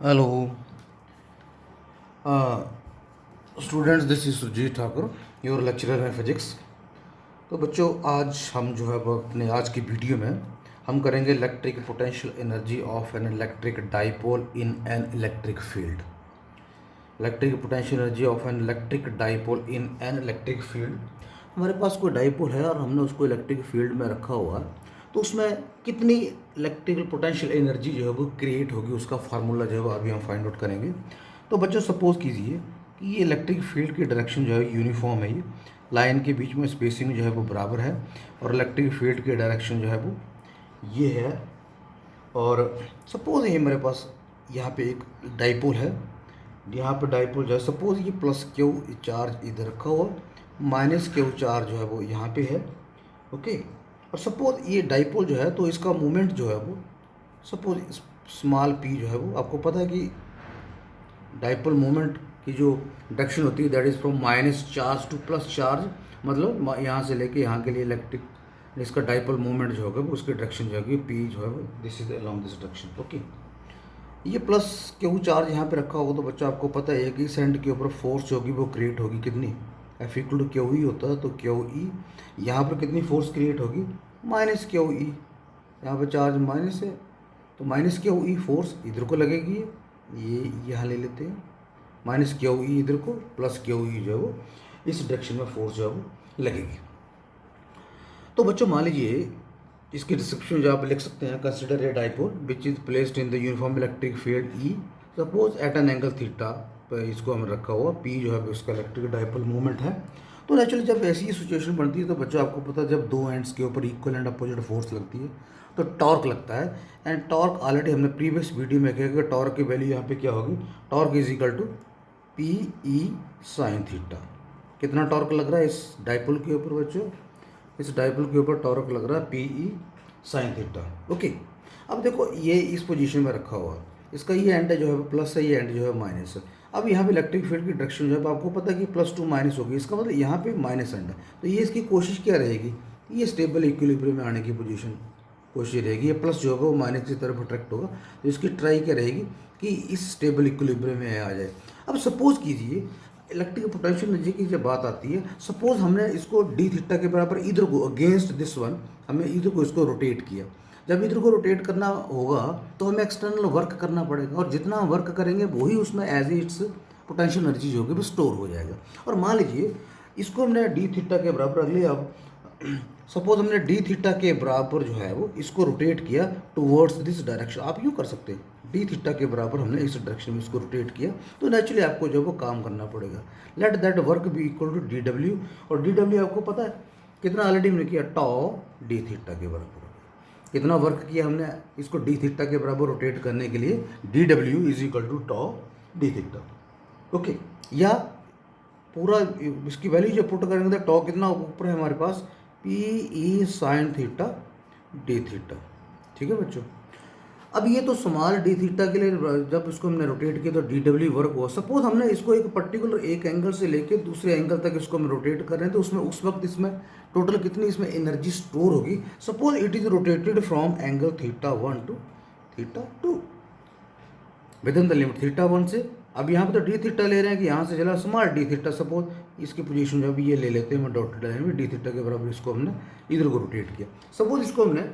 Hello students, this is Surjit Thakur, your lecturer in physics. तो बच्चों, आज हम जो है वो अपने आज की वीडियो में हम करेंगे electric potential energy of an electric dipole in an electric field. Electric potential energy of an electric dipole in an electric field. हमारे पास कोई डाइपोल है और हमने उसको इलेक्ट्रिक फील्ड में रखा हुआ है, तो उसमें कितनी इलेक्ट्रिकल पोटेंशियल एनर्जी जो है वो क्रिएट होगी, उसका फार्मूला जो है वो अभी हम फाइंड आउट करेंगे। तो बच्चों, सपोज कीजिए कि ये इलेक्ट्रिक फील्ड की डायरेक्शन जो है यूनिफॉर्म है, ये लाइन के बीच में स्पेसिंग जो है वो बराबर है, और इलेक्ट्रिक फील्ड की डायरेक्शन जो है वो ये है। और सपोज ये मेरे पास यहाँ पे एक डाइपोल है, यहाँ पे डाइपोल जो है सपोज ये प्लस क्यू चार्ज इधर रखा हुआ, माइनस क्यू चार्ज जो है वो यहाँ पे है। ओके, और सपोज ये डाइपोल जो है तो इसका मोमेंट जो है वो सपोज स्मॉल पी जो है वो, आपको पता है कि डाइपोल मोमेंट की जो डायरेक्शन होती है that is from minus charge two plus charge, मतलब यहाँ से लेके यहाँ के लिए इलेक्ट्रिक इसका डाइपोल मोमेंट जो होगा वो उसकी डायरेक्शन जो होगी पी जो है वो this is along this direction. Okay, ये प्लस क्यू चार्ज यहाँ पे रखा होगा तो बच्चा आपको पता है कि सेंड के ऊपर फोर्स होगी वो क्रिएट होगी कितनी, F equal to Q E होता है, तो क्यू ई यहाँ पर कितनी फोर्स क्रिएट होगी, माइनस क्यू ई। यहाँ पर चार्ज माइनस है तो माइनस क्यू ई फोर्स इधर को लगेगी, ये यहाँ ले लेते हैं, माइनस क्यू ई इधर को, प्लस क्यू ई जो है वो इस डायरेक्शन में फोर्स जो है वो लगेगी। तो बच्चों मान लीजिए इसकी डिस्क्रिप्शन जो आप लिख सकते हैं, consider a dipole which is placed in the uniform electric field E, suppose at an angle theta पर इसको हम रखा हुआ, पी जो है उसका इलेक्ट्रिक डाइपोल मूवमेंट है। तो नेचुरली जब ऐसी ही सिचुएशन बनती है तो बच्चों आपको पता है जब दो एंड्स के ऊपर इक्वल एंड अपोजिट फोर्स लगती है तो टॉर्क लगता है। एंड टॉर्क ऑलरेडी हमने प्रीवियस वीडियो में कहा कि टॉर्क की वैल्यू यहाँ पे क्या होगी, torque is equal to P E sine theta. कितना टॉर्क लग रहा है इस डाइपोल के ऊपर बच्चों, इस डाइपोल के ऊपर टॉर्क लग रहा है P E sine theta. Okay, अब देखो ये इस पोजीशन में रखा हुआ है, इसका ये एंड जो है प्लस है, ये एंड जो है माइनस है। अब यहाँ पे इलेक्ट्रिक फील्ड की डायरेक्शन जो है आपको पता है कि प्लस टू माइनस होगी, इसका मतलब यहाँ पे माइनस एंड है, तो ये इसकी कोशिश क्या रहेगी, ये स्टेबल इक्विलिब्रियम में आने की पोजीशन कोशिश रहेगी। ये प्लस जो होगा वो माइनस की तरफ अट्रैक्ट होगा, तो इसकी ट्राई क्या रहेगी कि इस स्टेबल इक्विलिब्रियम में आ जाए। अब सपोज कीजिए इलेक्ट्रिक पोटेंशियल एनर्जी की जब बात आती है, सपोज हमने इसको डी थीटा के बराबर इधर को अगेंस्ट दिस वन, हमने इधर को इसको रोटेट किया। जब इधर को रोटेट करना होगा तो हमें एक्सटर्नल वर्क करना पड़ेगा, और जितना हम वर्क करेंगे वही उसमें एज इट्स पोटेंशियल एनर्जी जो होगी वो स्टोर हो जाएगा। और मान लीजिए इसको हमने डी थीटा के बराबर रख लिया। अब सपोज हमने डी थीटा के बराबर जो है वो इसको रोटेट किया टूवर्ड्स दिस डायरेक्शन, आप यूँ कर सकते हैं, डी थीटा के बराबर हमने इस डायरेक्शन में इसको रोटेट किया, तो नेचुरली आपको जो है वो काम करना पड़ेगा। Let that work be equal to D W, और डी डब्ल्यू आपको पता है कितना ऑलरेडी हमने किया, टॉ डी थीटा के बराबर। कितना वर्क किया हमने इसको डी थीटा के बराबर रोटेट करने के लिए, D W is equal to tau D theta. Okay, या पूरा इसकी वैल्यू जो पुट करेंगे तो टॉ कितना ऊपर है हमारे पास, p E sine theta D theta. ठीक है बच्चों, अब ये तो स्मॉल डी थीटा के लिए जब इसको हमने रोटेट किया तो डी डब्ल्यू वर्क हुआ। सपोज हमने इसको एक पर्टिकुलर एक एंगल से लेके दूसरे एंगल तक इसको हम रोटेट कर रहे हैं, तो उसमें उस वक्त इसमें टोटल कितनी इसमें एनर्जी स्टोर होगी। Suppose it is rotated from angle theta 1 to theta 2 within the limit theta 1 से। अब यहाँ पे तो डी थीटा ले रहे हैं कि यहाँ से चला स्मॉल डी थीटा, सपोज इसकी पोजीशन जो अभी ये ले लेते हैं, मैं डॉटेड लाइन में डी थीटा के बराबर इसको हमने इधर को रोटेट किया। सपोज इसको हमने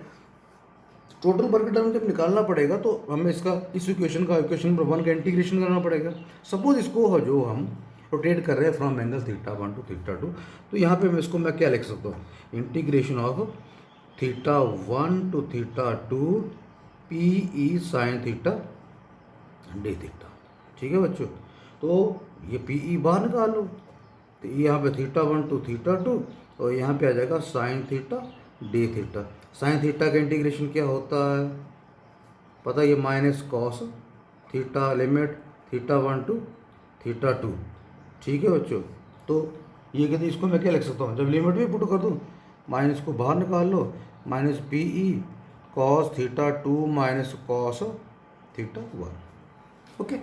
टोटल वर्क टर्म जब निकालना पड़ेगा तो हमें इसका इस इक्वेशन का इक्वेशन नंबर 1 का इंटीग्रेशन करना पड़ेगा। सपोज इसको जो हम रोटेट कर रहे हैं from angle theta 1 to theta 2, तो यहाँ पे मैं क्या लिख सकता हूँ, integration of theta 1 to theta 2 P E sine theta D theta. ठीक है बच्चों, तो ये पी ई बाहर निकाल लो, तो यहाँ पे थीटा 1 टू थीटा 2 और यहाँ पे आ जाएगा sine theta D theta. Sine theta का इंटीग्रेशन क्या होता है पता है, ये minus cos theta limit theta 1 to theta 2। ठीक है बच्चों, तो ये कहते हैं इसको मैं क्या लिख सकता हूँ, जब लिमिट भी पुट कर दूँ माइनस को बाहर निकाल लो, minus p E cos theta 2 minus cos theta 1। Okay,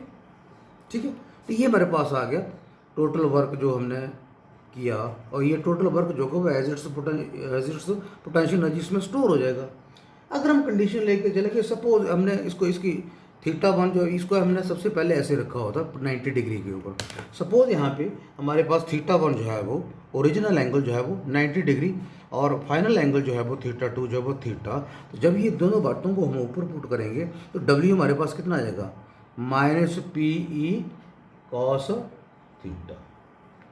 ठीक है, तो ये मेरे पास आ गया टोटल वर्क जो हमने किया, और ये टोटल वर्क जो होगा एज इट्स पोटेंशियल एनर्जी इसमें स्टोर हो जाएगा। अगर हम कंडीशन लेके चले कि सपोज हमने इसको इसकी थीटा वन जो है इसको हमने सबसे पहले ऐसे रखा होता 90 डिग्री के ऊपर। सपोज यहाँ पे हमारे पास थीटा वन जो है वो ओरिजिनल एंगल जो है वो 90 डिग्री और फाइनल एंगल जो है वो थीटा टू जो है वो थीटा। तो जब ये दोनों बातों को हम ऊपर पुट करेंगे तो डब्ल्यू हमारे पास कितना आ जाएगा, minus p E cos theta.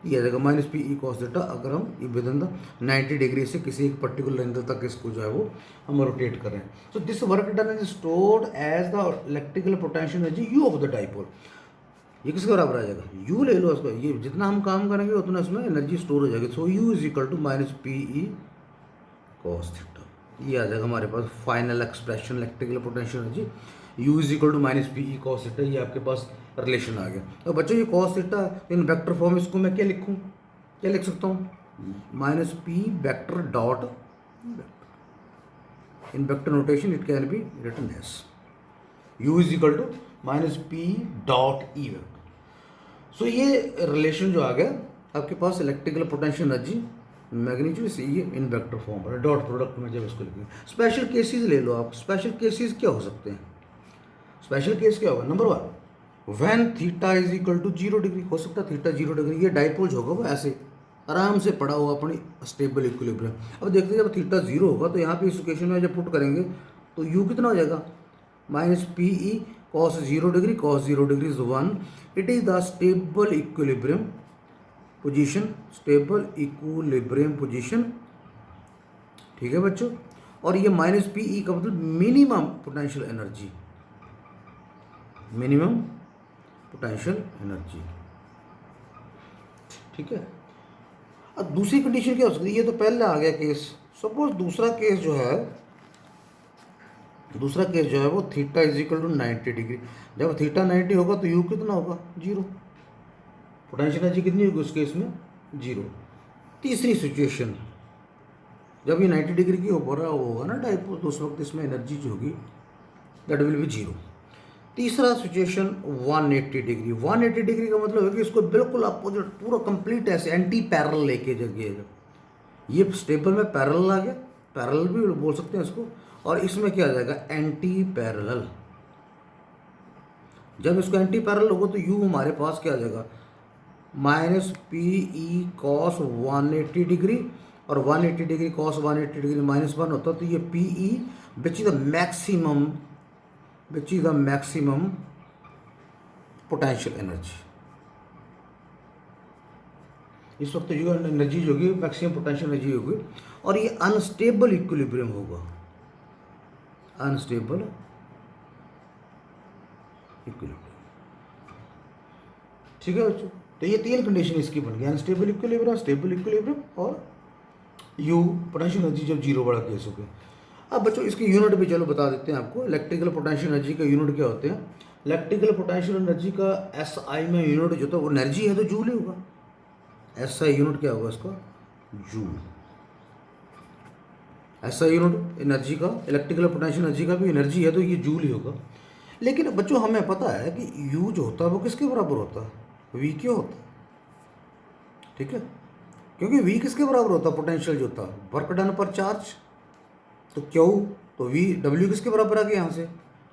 ये आ जाएगा minus p E cos theta अगर हम ये विद इन द 90 डिग्री से किसी एक पर्टिकुलर एंगल तक इसको जो है वो हम रोटेट कर रहे हैं। So this work done is stored as the electrical potential energy U of the dipole. ये किसके बराबर आ जाएगा, यू ले लो इसको, ये जितना हम काम करेंगे उतना इसमें एनर्जी स्टोर हो जाएगी। So U is equal to minus p E cos theta. ये आ जाएगा हमारे पास final expression electrical potential energy U is equal to minus p E cos theta. ये आपके पास रिलेशन आ गया। तो बच्चों ये cos theta in vector form, इसको मैं क्या लिखूं, क्या लिख सकता हूँ, minus p vector dot in vector notation it can be written as U is equal to minus p dot E vector. So ये रिलेशन जो आ गया आपके पास इलेक्ट्रिकल पोटेंशियल एनर्जी मैग्नीट्यूड से ये इन वेक्टर फॉर्म पर डॉट प्रोडक्ट में जब इसको लिखेंगे। स्पेशल केसेस ले लो आप। स्पेशल केसेस क्या हो सकते हैं, स्पेशल केस क्या होगा, number one when theta is equal to 0 degree. हो सकता है थीटा 0 डिग्री, ये डाइपोल होगा वो ऐसे आराम से पड़ा हुआ अपनी स्टेबल इक्विलिब्रियम। अब देखते हैं जब थीटा 0 होगा तो यहाँ पे इस इक्वेशन में जब पुट करेंगे तो यू कितना हो जाएगा, minus p E cos 0 degree, cos 0 degree is 1। It is the stable equilibrium position, stable equilibrium position, ठीक है बच्चों। और ये माइनस पी ई का मतलब minimum potential energy, minimum potential energy, ठीक है। अब दूसरी कंडीशन क्या हो सकती है, ये तो पहले आ गया केस। सपोज दूसरा केस जो है वो theta is equal to 90 degree. जब थीटा 90 होगा तो यू कितना होगा, 0। पोटेंशियल एनर्जी कितनी होगी उस केस में, 0। तीसरी सिचुएशन जब ये 90 डिग्री की ऊपर होगा ना डाइपोल तो उस वक्त इसमें एनर्जी जो होगी दैट विल बी 0। तीसरा सिचुएशन 180 डिग्री। 180 डिग्री का मतलब है कि इसको बिल्कुल अपोजिट पूरा कंप्लीट ऐसे एंटी पैरेलल लेके जाइएगा। ये स्टेबल में पैरेलल आ गया, पैरेलल भी बोल सकते हैं इसको, और इसमें क्या आ जाएगा, एंटी पैरेलल। जब इसको एंटी पैरेलल होगा तो यू हमारे पास क्या आ जाएगा, minus p E cos 180 degree, और 180 डिग्री कॉस 180 डिग्री माइनस 1 होता तो ये P E which is the maximum potential energy. इस वक्त जो एनर्जी जो होगी मैक्सिमम पोटेंशियल एनर्जी होगी, और ये अनस्टेबल इक्विलिब्रियम होगा, अनस्टेबल इक्विलिब्रियम, ठीक है बच्चों। तो ये तीन कंडीशन इसकी बन गई, अनस्टेबल इक्विलिब्रियम, स्टेबल इक्विलिब्रियम और यू पोटेंशियल एनर्जी जब 0 बड़ा केस हो गया। अब बच्चों इसकी यूनिट भी चलो बता देते हैं आपको। इलेक्ट्रिकल पोटेंशियल एनर्जी का यूनिट क्या होते हैं, इलेक्ट्रिकल पोटेंशियल एनर्जी का एस आई में यूनिट जो था वो एनर्जी है तो जूल ही होगा। एस आई यूनिट क्या होगा इसका, joule. S I unit energy का, इलेक्ट्रिकल पोटेंशियल एनर्जी का भी एनर्जी है तो ये जूल ही होगा। लेकिन बच्चों हमें पता है कि यू जो होता है वो किसके बराबर होता है, वी क्यों होता है, ठीक है। क्योंकि वी किसके बराबर होता है, पोटेंशियल जो होता है वर्क डन पर चार्ज। तो क्यू, तो वी डब्ल्यू किसके बराबर आ गया यहाँ से,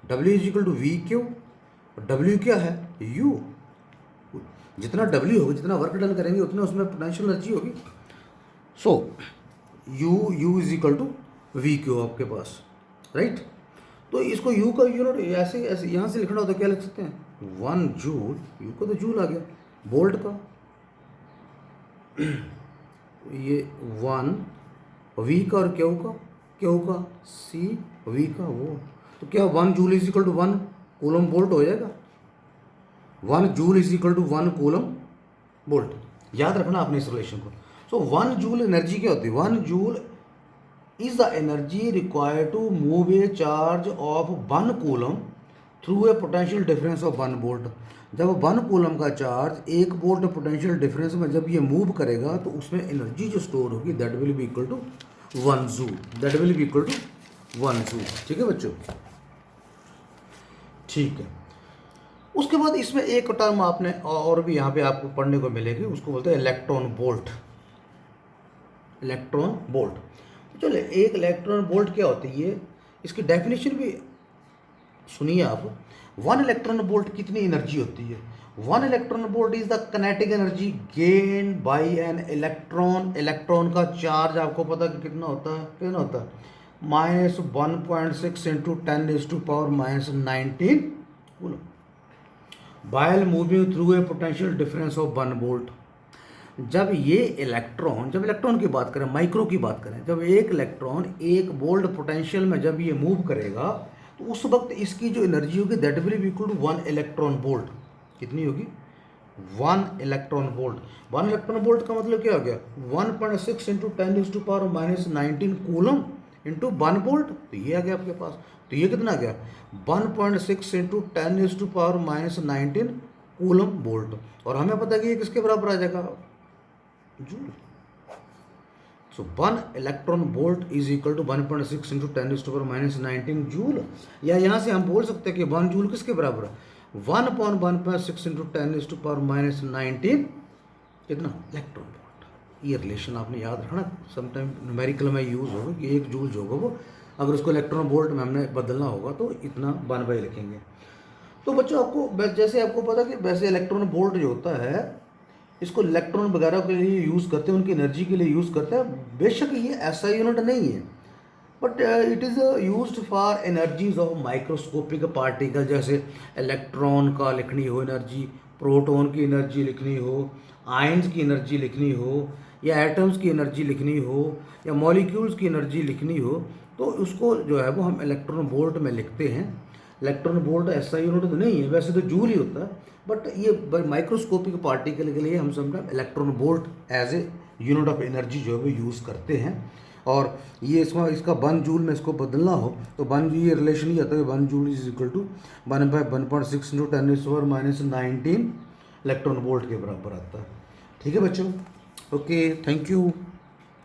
W is equal to V Q. और डब्ल्यू क्या है, यू। जितना डब्ल्यू होगा, जितना वर्क डन करेंगे उतना उसमें पोटेंशियल एनर्जी होगी। So U is equal to V Q आपके पास, राइट। तो इसको यू का यूनिट ऐसे ऐसे यहाँ से लिखना हो तो क्या लिख सकते हैं, 1 जूल। यू का तो जूल आ गया, बोल्ट का ये 1, वी का और क्यू का सी, वी का वो। तो क्या 1 joule is equal to 1 coulomb volt हो जाएगा, 1 joule is equal to 1 coulomb volt. याद रखना आपने इस रिलेशन को। सो 1 जूल एनर्जी क्या होती है, 1 joule is the energy required to move a charge of 1 coulomb through a potential difference of 1 volt. जब 1 कूलम का चार्ज 1 वोल्ट पोटेंशियल डिफरेंस में जब ये मूव करेगा तो उसमें एनर्जी जो स्टोर होगी that will be equal to 1 joule, that will be equal to 1 joule, ठीक है बच्चों, ठीक है। उसके बाद इसमें एक टर्म आपने और भी यहाँ पे आपको पढ़ने को मिलेगी, उसको बोलते हैं इलेक्ट्रॉन बोल्ट। इलेक्ट्रॉन बोल्ट, चलो एक इलेक्ट्रॉन बोल्ट क्या होती है, इसकी डेफिनेशन भी सुनिए आप, 1 इलेक्ट्रॉन वोल्ट कितनी एनर्जी होती है? 1 electron volt is the kinetic energy gain by an electron. Electron का चार्ज आपको पता कि कितना होता है, कितना होता है? -1.6 into 10⁻⁻19 coulomb, while moving through a potential difference of 1 volt. जब ये इलेक्ट्रॉन, जब इलेक्ट्रॉन की बात करें, माइक्रो की बात करें, जब एक इलेक्ट्रॉन 1 वोल्ट पोटेंशियल में जब ये मूव करेगा तो उस वक्त इसकी जो एनर्जी होगी that will be equal to 1 electron volt. कितनी होगी? 1 इलेक्ट्रॉन वोल्ट। 1 इलेक्ट्रॉन वोल्ट का मतलब क्या हो गया? 1.6 इंटू 10⁻⁻19 कूलम इंटू 1 वोल्ट। तो ये आ गया आपके पास। तो ये कितना आ गया? 1.6 इंटू 10⁻⁻19 कूलम वोल्ट। और हमें पता है कि ये किसके बराबर आ जाएगा? Joule. So 1 electron volt is equal to 1.6 into 10⁻⁻19 joule. या यहाँ से हम बोल सकते हैं कि 1 जूल किसके बराबर है? 1/1.6 इंटू 10⁻⁻19 कितना? Electron volt. ये रिलेशन आपने याद रखना, समटाइम न्यूमेरिकल में यूज़ होगा कि 1 जूल जो होगा वो अगर उसको इलेक्ट्रॉन वोल्ट में हमने बदलना होगा तो इतना 1/, लिखेंगे। तो बच्चों आपको जैसे आपको पता कि वैसे इलेक्ट्रॉन वोल्ट जो होता है इसको इलेक्ट्रॉन वगैरह के लिए यूज़ करते हैं, उनकी एनर्जी के लिए यूज़ करते हैं। बेशक ये ऐसा यूनिट नहीं है, but it is used for energies of microscopic particle. जैसे इलेक्ट्रॉन का लिखनी हो एनर्जी, प्रोटॉन की एनर्जी लिखनी हो, आयंस की एनर्जी लिखनी हो, या एटम्स की एनर्जी लिखनी हो, या मॉलिक्यूल्स की एनर्जी लिखनी हो, तो उसको जो है वो हम इलेक्ट्रॉन वोल्ट में लिखते हैं। इलेक्ट्रॉन वोल्ट ऐसा यूनिट तो नहीं है, वैसे तो जूल ही होता है, बट ये माइक्रोस्कोपिक पार्टिकल के लिए हम sometime electron volt as a unit of energy जो है वो यूज़ करते हैं। और ये इसका 1 जूल में इसको बदलना हो तो 1 ये रिलेशन ही आता है, 1 joule is equal to 1/1.6 into 10⁻⁻19 electron volt के बराबर आता है। ठीक है बच्चों, ओके, थैंक यू।